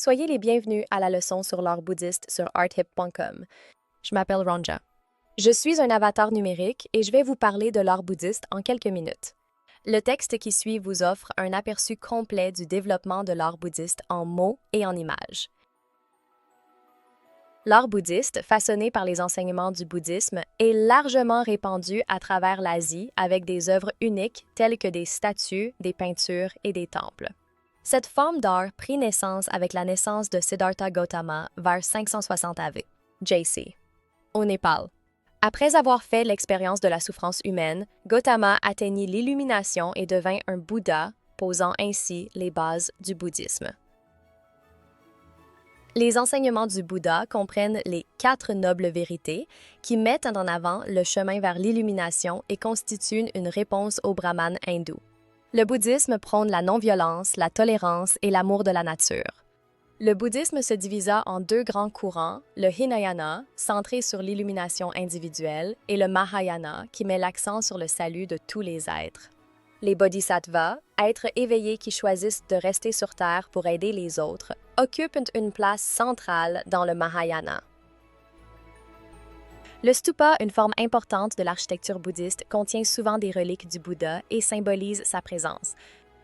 Soyez les bienvenus à la leçon sur l'art bouddhiste sur arthip.com. Je m'appelle Ronja. Je suis un avatar numérique et je vais vous parler de l'art bouddhiste en quelques minutes. Le texte qui suit vous offre un aperçu complet du développement de l'art bouddhiste en mots et en images. L'art bouddhiste, façonné par les enseignements du bouddhisme, est largement répandu à travers l'Asie avec des œuvres uniques telles que des statues, des peintures et des temples. Cette forme d'art prit naissance avec la naissance de Siddhartha Gautama vers 560 AV, JC, au Népal. Après avoir fait l'expérience de la souffrance humaine, Gautama atteignit l'illumination et devint un Bouddha, posant ainsi les bases du bouddhisme. Les enseignements du Bouddha comprennent les 4 nobles vérités qui mettent en avant le chemin vers l'illumination et constituent une réponse aux brahmanes hindous. Le bouddhisme prône la non-violence, la tolérance et l'amour de la nature. Le bouddhisme se divisa en 2 grands courants, le Hinayana, centré sur l'illumination individuelle, et le Mahayana, qui met l'accent sur le salut de tous les êtres. Les bodhisattvas, êtres éveillés qui choisissent de rester sur Terre pour aider les autres, occupent une place centrale dans le Mahayana. Le stupa, une forme importante de l'architecture bouddhiste, contient souvent des reliques du Bouddha et symbolise sa présence.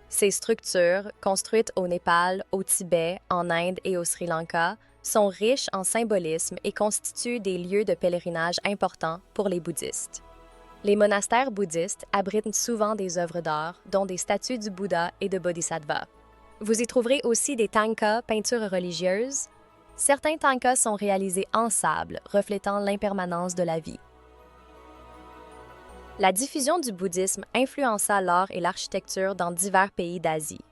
Ces structures, construites au Népal, au Tibet, en Inde et au Sri Lanka, sont riches en symbolisme et constituent des lieux de pèlerinage importants pour les bouddhistes. Les monastères bouddhistes abritent souvent des œuvres d'art, dont des statues du Bouddha et de Bodhisattva. Vous y trouverez aussi des tankas, peintures religieuses. Certains tankas sont réalisés en sable, reflétant l'impermanence de la vie. La diffusion du bouddhisme influença l'art et l'architecture dans divers pays d'Asie.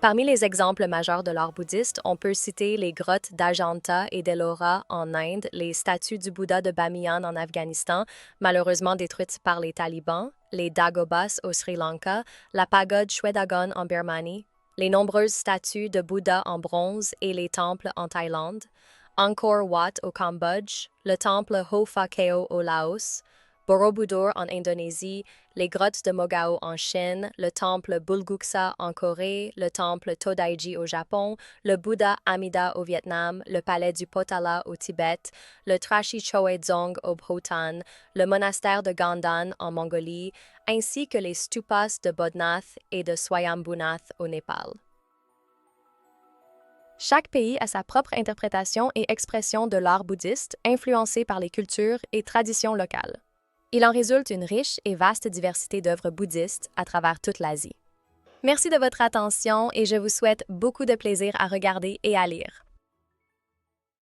Parmi les exemples majeurs de l'art bouddhiste, on peut citer les grottes d'Ajanta et d'Ellora en Inde, les statues du Bouddha de Bamiyan en Afghanistan, malheureusement détruites par les talibans, les Dagobas au Sri Lanka, la pagode Shwedagon en Birmanie, les nombreuses statues de Bouddha en bronze et les temples en Thaïlande, Angkor Wat au Cambodge, le temple Hofa Keo au Laos, Borobudur en Indonésie, les grottes de Mogao en Chine, le temple Bulguksa en Corée, le temple Todaiji au Japon, le Bouddha Amida au Vietnam, le palais du Potala au Tibet, le Trashi Choedzong au Bhutan, le monastère de Gandan en Mongolie, ainsi que les stupas de Bodhnath et de Swayambhunath au Népal. Chaque pays a sa propre interprétation et expression de l'art bouddhiste, influencé par les cultures et traditions locales. Il en résulte une riche et vaste diversité d'œuvres bouddhistes à travers toute l'Asie. Merci de votre attention et je vous souhaite beaucoup de plaisir à regarder et à lire.